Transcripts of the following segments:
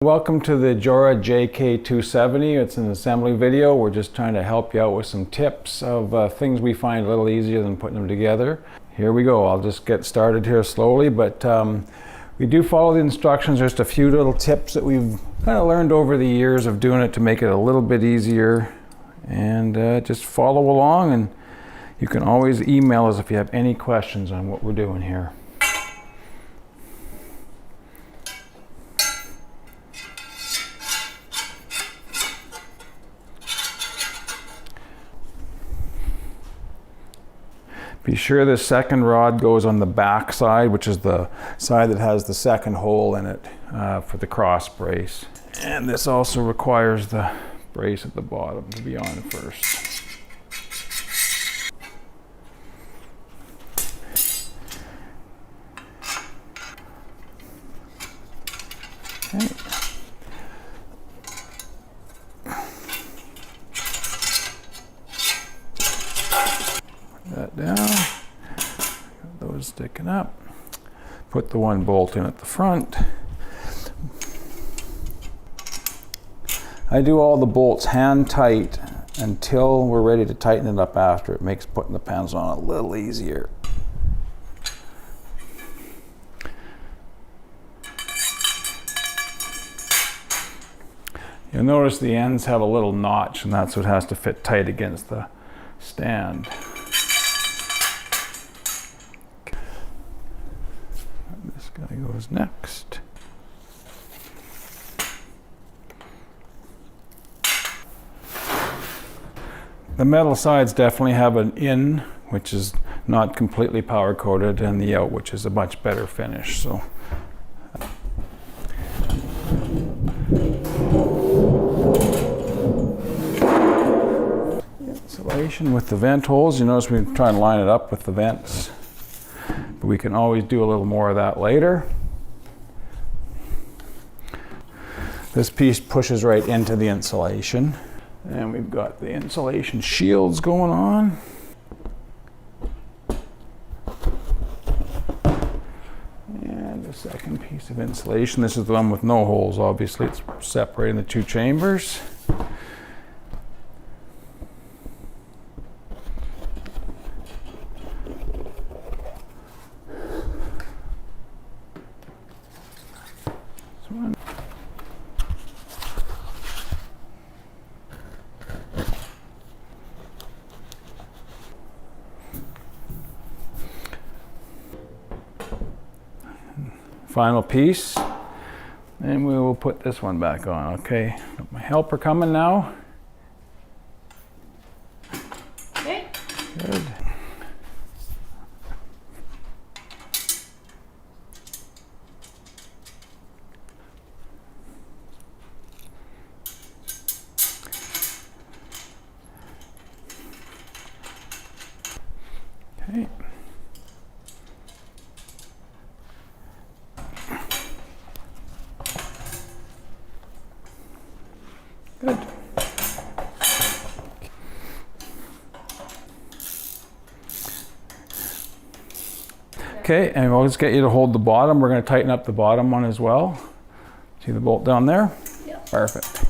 Welcome to the Jora JK270. It's an assembly video. We're just trying to help you out with some tips of things we find a little easier than putting them together. Here we go. I'll just get started here slowly, but we do follow the instructions. Just a few little tips that we've kind of learned over the years of doing it to make it a little bit easier. And just follow along, and you can always email us if you have any questions on what we're doing here. Be sure the second rod goes on the back side, which is the side that has the second hole in it for the cross brace. And this also requires the brace at the bottom to be on first. Okay. That down, got those sticking up. Put the one bolt in at the front. I do all the bolts hand tight until we're ready to tighten it up after. It makes putting the pans on a little easier. You'll notice the ends have a little notch, and that's what has to fit tight against the stand. This guy goes next. The metal sides definitely have an in, which is not completely powder coated, and the out, which is a much better finish. So insulation with the vent holes. You notice we try and line it up with the vents, but we can always do a little more of that later. This piece pushes right into the insulation, and we've got the insulation shields going on. And the second piece of insulation, this is the one with no holes, obviously. It's separating the two chambers. Final piece, and we will put this one back on. Okay, got my helper coming now. Okay. Good. Okay. Good. Okay, and we'll just get you to hold the bottom. We're going to tighten up the bottom one as well. See the bolt down there? Yep. Perfect.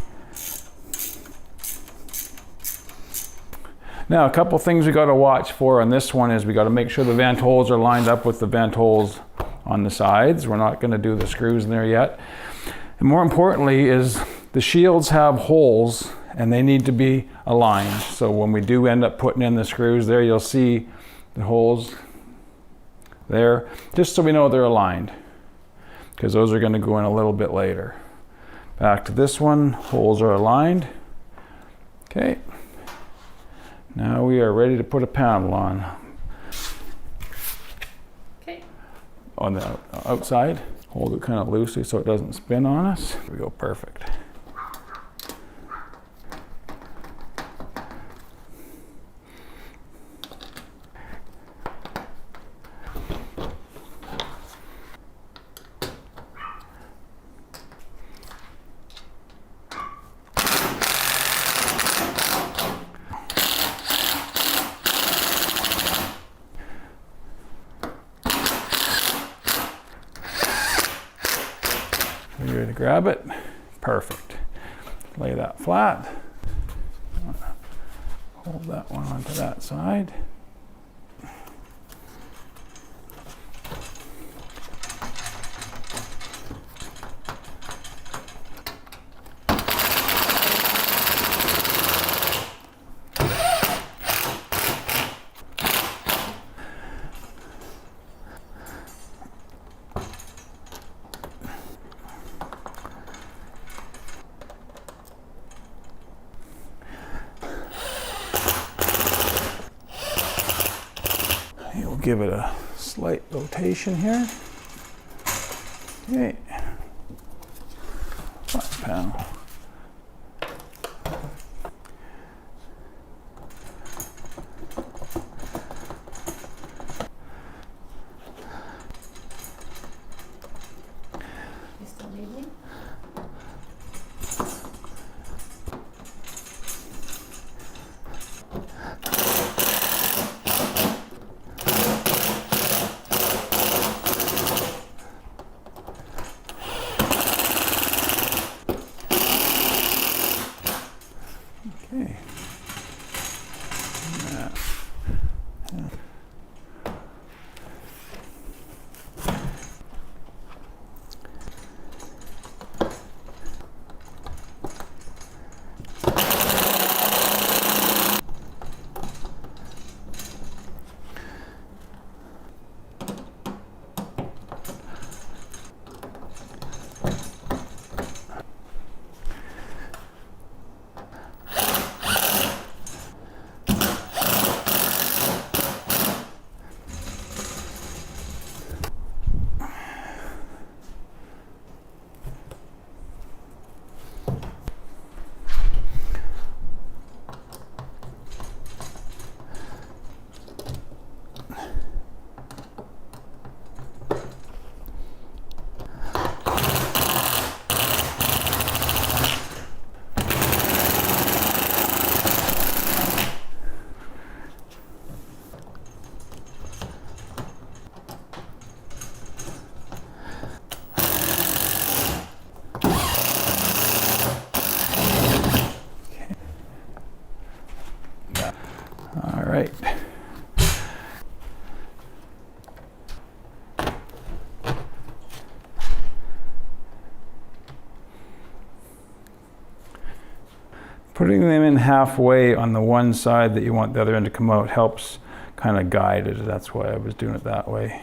Now, a couple things we got to watch for on this one is we got to make sure the vent holes are lined up with the vent holes on the sides. We're not going to do the screws in there yet. And more importantly is the shields have holes, and they need to be aligned. So when we do end up putting in the screws there, you'll see the holes there, just so we know they're aligned, because those are going to go in a little bit later. Back to this one, holes are aligned. Okay, now we are ready to put a panel on. Okay. On the outside, hold it kind of loosely so it doesn't spin on us. There we go, perfect. You ready to grab it? Perfect. Lay that flat. Hold that one onto that side. We'll give it a slight rotation here. Okay. Flat panel. You still need me? Okay. All right. Putting them in halfway on the one side that you want the other end to come out helps kind of guide it. That's why I was doing it that way.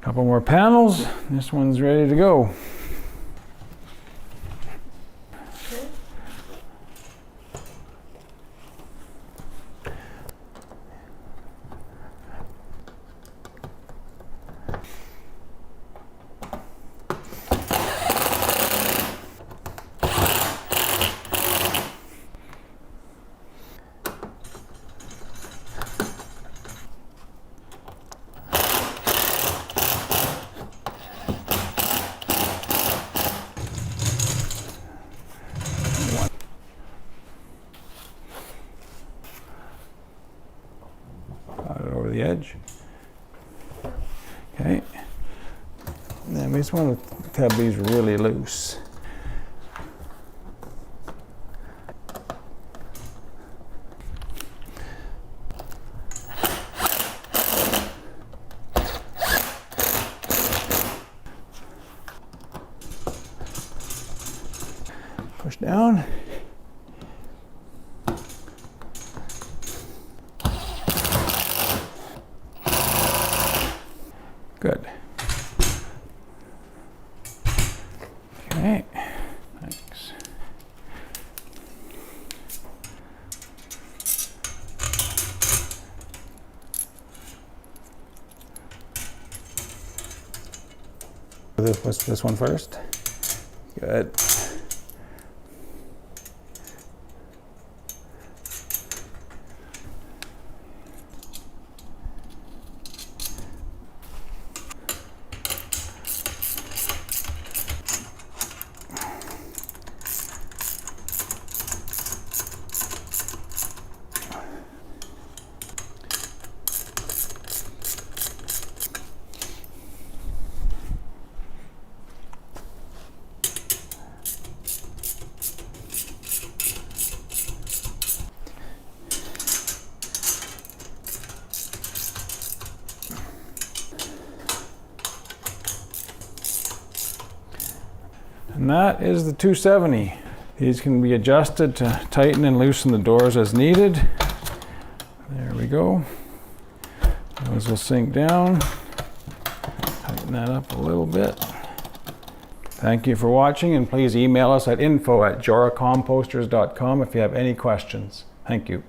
Couple more panels. This one's ready to go. Over the edge. Okay. Then we just want to have these really loose. Push down. Good. Okay, thanks. What's this one first? Good. And that is the 270. These can be adjusted to tighten and loosen the doors as needed. There we go. Those will sink down. Tighten that up a little bit. Thank you for watching, and please email us at info@joracomposters.com if you have any questions. Thank you.